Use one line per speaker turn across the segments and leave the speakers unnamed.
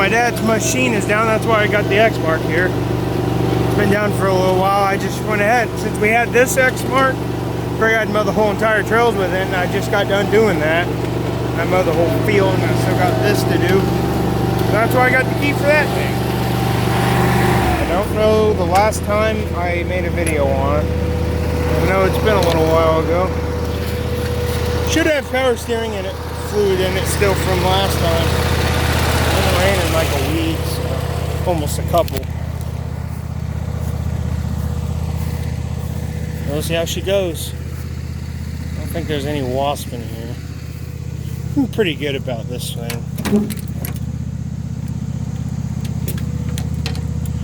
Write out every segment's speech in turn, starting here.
my dad's machine is down. That's why I got the X mark here. It's been down for a little while. I just went ahead, since we had this X mark, figured I'd mow the whole entire trails with it, and I just got done doing that. I mowed the whole field, and I still got this to do. That's why I got the key for that thing. I don't know the last time I made a video on it. I know it's been a little while ago. Should have power steering and it fluid in it still from last time. It hasn't rained in like a week, so almost a couple. We'll see how she goes. I don't think there's any wasp in here. I'm pretty good about this thing.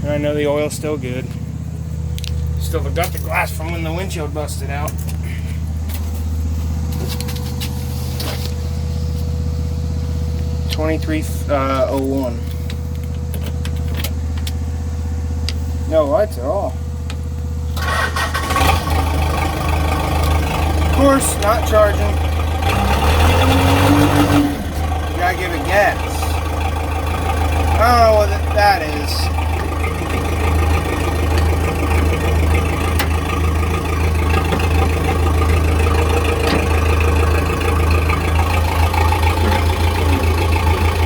And I know the oil's still good. Still got the glass from when the windshield busted out. $23.01. No lights at all. Of course, not charging. You gotta give it gas. I don't know what that is.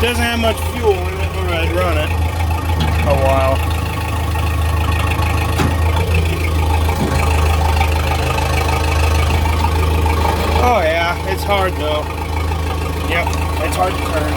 Doesn't have much fuel in it, or I'd run it a while. Oh yeah, it's hard though. Yep, it's hard to turn.